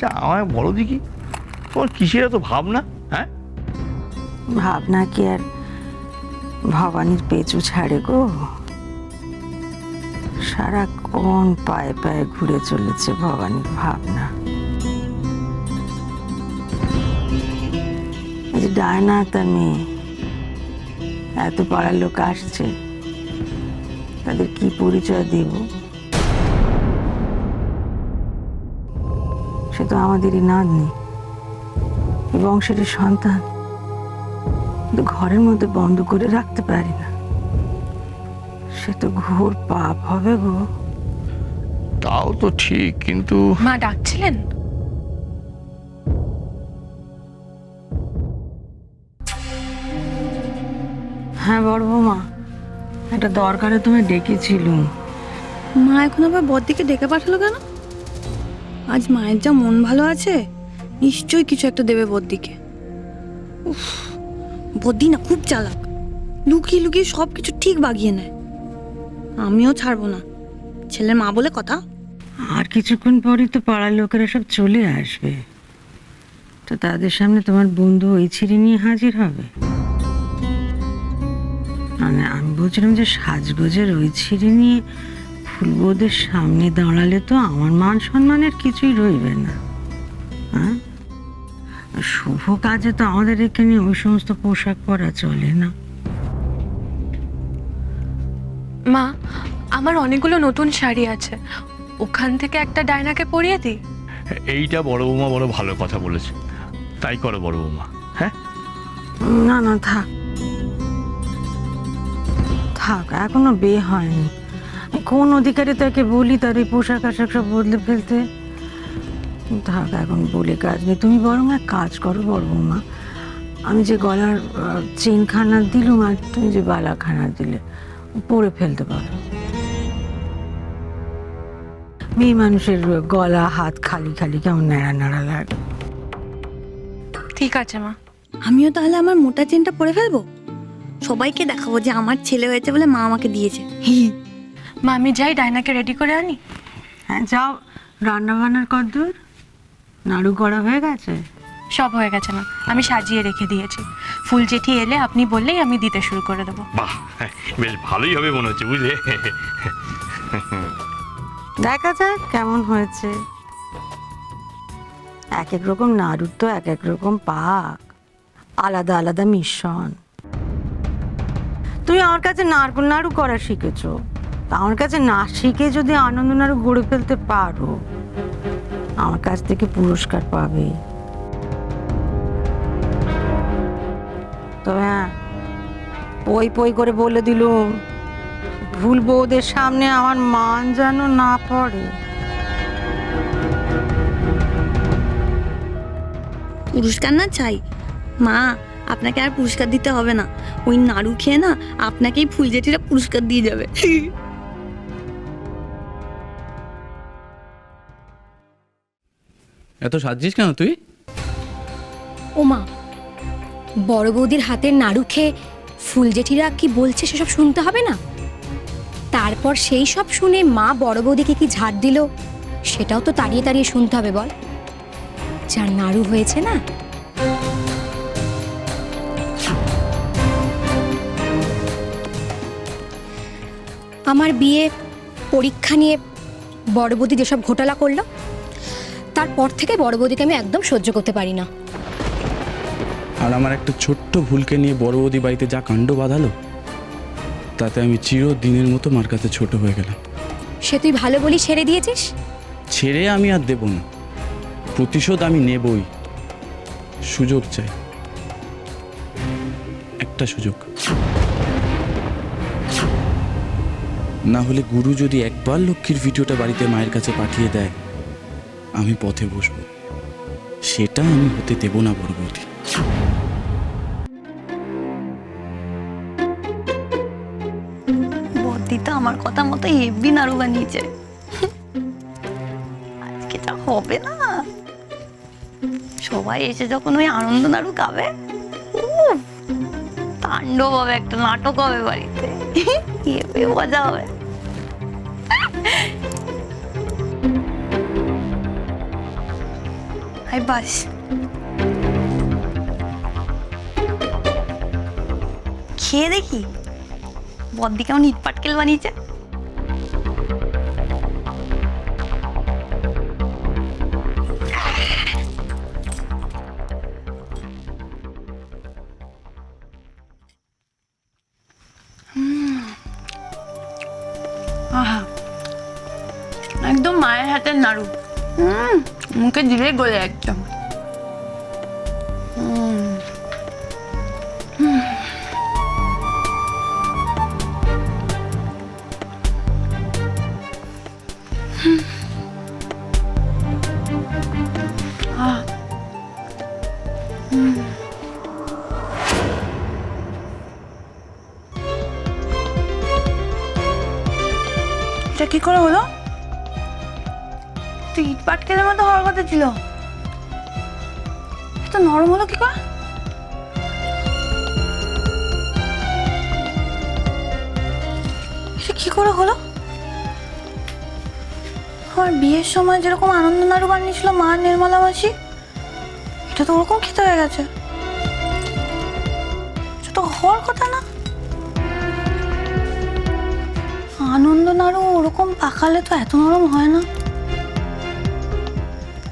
আচ্ছা আমায় বলো দেখি, তোমার কিসের এত ভাবনা? হ্যাঁ, ভাবনা কি আর ভবানীর পেঁচু ছাড়ে গো? সারাক্ষণ পায়ে পায়ে ঘুরে চলেছে ভবানীর ভাবনা। এই যে ডায়না একটা মেয়ে, এত পাড়ার লোক আসছে, তাদের কি পরিচয় দেব? সে তো আমাদেরই নাতনি, এই বংশেরই সন্তান, কিন্তু ঘরের মধ্যে বন্ধ করে রাখতে পারি না। সে তো ঘোর পাপ হবে গো। তাও তো ঠিক, কিন্তু মা ডাকছিলেন? হ্যাঁ বড় বৌমা, একটা দরকারে তুমি ডেকেছিল। মা এখন আবার বড়দিকে ডেকে পাঠালো কেন? আজ মায়ের যা মন ভালো আছে, নিশ্চয়ই কিছু একটা দেবে বড়দিকে। উফ, বড়দি না খুব চালাক, লুকিয়ে লুকিয়ে সব কিছু ঠিক বাগিয়ে নেয়। আমিও ছাড়বো না, ছেলের মা বলে কথা। আর কিছুক্ষণ পরই তো পাড়ার লোকেরা সব চলে আসবে, তো তাদের সামনে তোমার বন্ধু ওই ছিঁড়ে নিয়ে হাজির হবে। মানে আমি বলছিলাম যে সাজগোজের ওই ছিঁড়ে নিয়ে ফুলবৌদের সামনে দাঁড়ালে তো আমার মান সম্মানের কিছুই রইবে না। হ্যাঁ, শুভ কাজে তো আমাদের এখানে ওই সমস্ত পোশাক পরা চলে না। মা, আমার অনেকগুলো নতুন শাড়ি আছে, ওখান থেকে একটা ডায়নাকে পরিয়ে দিই। এইটা বড় বৌমা বড় ভালো কথা বলেছে, তাই করো বড় বৌমা। হ্যাঁ, না না, থাক থাক, এখনো বিয়ে হয়নি। কোন অধিকারে তাকে বলি তার এই পোশাক আশাক সব বদলে ফেলতে? থাক, এখন বলে কাজ নেই। তুমি বরং এক কাজ করো বড় বৌমা, আমি যে গলার চেনখানা দিলুম আর তুমি যে বালাখানা দিলে, পরে ফেলতে পারো। মেয়ে মানুষের গলা হাত খালি খালি কেমন নাড়া নাড়া লাগে। ঠিক আছে মা। আমিও তাহলে আমার মোটা চেনটা পরে ফেলবো, সবাইকে দেখাবো যে আমার ছেলে হয়েছে বলে মা আমাকে দিয়েছে। মা আমি যাই, ডায়নাকে রেডি করে আনি। হ্যাঁ যাও, রান্না বান্নার কদ্দূর? নাড়ু করা হয়ে গেছে? সব হয়ে গেছে মা, আমি সাজিয়ে রেখে দিয়েছি। ফুল জেঠি এলে আপনি বললেই আমি দিতে শুরু করে দেবো। বাহ, বেশ ভালোই হবে মনে হচ্ছে, বুঝলে? দেখা যাক কেমন হয়েছে। এক এক রকম নাড়ুর তো এক এক রকম পাক, আলাদা আলাদা মিশ্রণ। তুমি আমার কাছে নারকেল নাড়ু করা শিখেছো, তা আমার কাছে না শিখে যদি আনন্দ নাড়ু গড়ে ফেলতে পারো, আমার কাছ থেকে পুরস্কার পাবে। তবে হ্যাঁ, পই পই করে বলে দিলুম, ভুল বউদের সামনে আমার মান যেন না পড়ে। পুরস্কার না চাই মা, আপনাকে আর পুরস্কার দিতে হবে না। ওই নাড়ু খেয়ে না আপনাকেই ফুল জেঠিরা পুরস্কার দিয়ে যাবে। এত সাজছিস কেন তুই? ওমা, বড় বৌদির হাতের নাড়ু খেয়ে ফুল জেঠিরা কি বলছে সেসব শুনতে হবে না? তারপর সেই সব শুনে মা বড় বৌদিকে কি ঝাড় দিল সেটাও তো তাড়িয়ে তাড়িয়ে শুনতে হবে বল। যার নাড়ু হয়েছে না, আমার বিয়ে পরীক্ষা নিয়ে বড় বৌদি যেসব ঘোটালা করলো, তারপর থেকে বড় বৌদিকে আমি একদম সহ্য করতে পারি না। আর আমার একটা ছোট্ট ভুলকে নিয়ে বড় বৌদি বাড়িতে যা কাণ্ড বাঁধালো, তাতে আমি চিরদিনের মতো মার কাছে ছোট হয়ে গেলাম। সে তুই ভালো বলি ছেড়ে দিয়েছিস? ছেড়ে আমি আর দেব না, প্রতিশোধ আমি নেবই। সুযোগ চাই, একটা সুযোগ। না হলে গুরু যদি একবার লক্ষ্মীর ভিডিওটা বাড়িতে মায়ের কাছে পাঠিয়ে দেয়, আমি পথে বসবো। সেটা আমি হতে দেব না বড় বৌদি। বড়দি তো আমার কথা মতো হেভি নাড়ু বানিয়েছে। আজকে যা হবে না, সবাই এসে যখন ওই আনন্দ নাড়ু খাবে, উফ, তাণ্ডব হবে, একটা নাটক হবে বাড়িতে। হেভি মজা হবে। আই বাস। খেয়ে দেখি বদ্দি কেমন ইট পাটকেল বানিয়েছে। আহা, একদম মায়ের হাতের নাড়ু। মুখে দিলে গলে একদম। এটা কি করে হলো? তুই ইট পাটকেলের মতো হওয়ার কথা ছিল, এটা নরম হলো কি করে? এটা কি করে হলো? আমার বিয়ের সময় যেরকম আনন্দ নাড়ু বানিয়েছিল মা নির্মলা মাসি, এটা তো ওরকম খেতে হয়ে গেছে। এটা তো হওয়ার কথা না। আনন্দ নাড়ু ওরকম পাকালে তো এত নরম হয় না।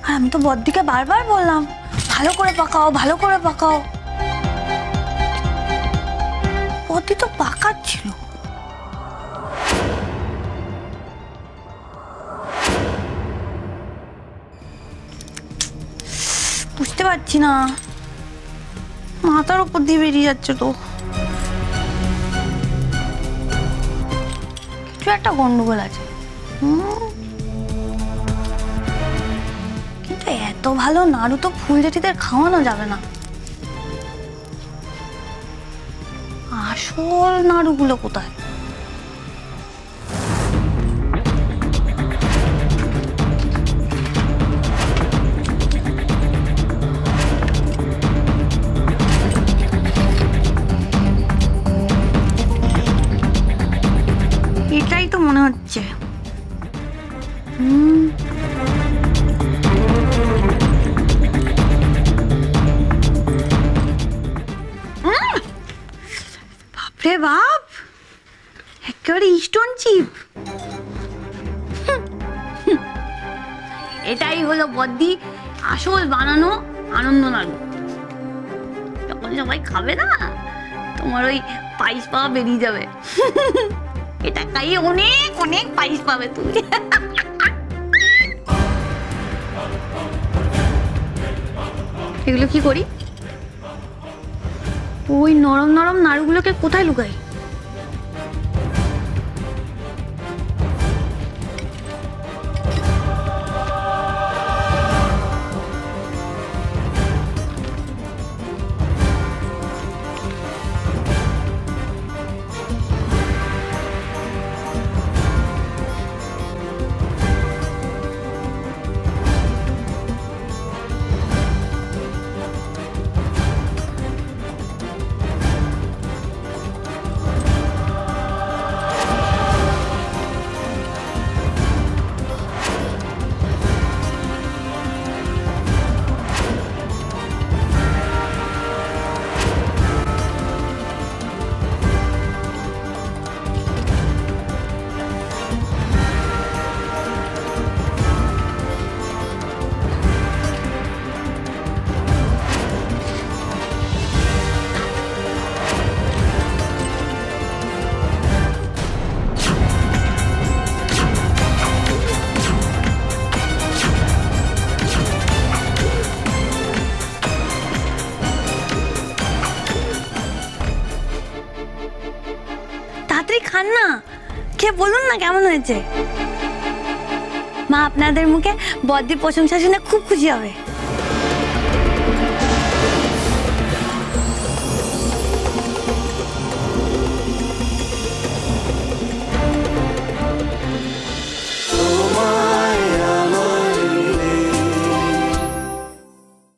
আর আমি তো বদ্দিকে বারবার বললাম ভালো করে পাকাও, ভালো করে পাকাও। বদ্দি তো পাকাচ্ছিল। বুঝতে পারছি না, মাথার উপর দিয়ে বেরিয়ে যাচ্ছে তো। কিছু একটা গন্ডগোল আছে। কিন্তু এত ভালো নাড়ু তো ফুলজেঠিদের খাওয়ানো যাবে না। আসল নাড়ুগুলো কোথায়? এটাই তো মনে হচ্ছে। বাপরে বাপ, একেবারে স্টোন চিপ। এটাই হলো বদ্দি আসল বানানো আনন্দ নাড়ু। যখন সবাই খাবে না, তোমার ওই পায়েস পাওয়া বেরিয়ে যাবে। এটা খাইয়ে অনেক অনেক পায়েস পাবে তুমি। এগুলো কি করি? ওই নরম নরম নাড়ুগুলোকে কোথায় লুকাই? খান না, খেয়ে বলুন না কেমন হয়েছে। মা আপনাদের মুখে বদ্দির প্রশংসা শুনে খুব খুশি হবে।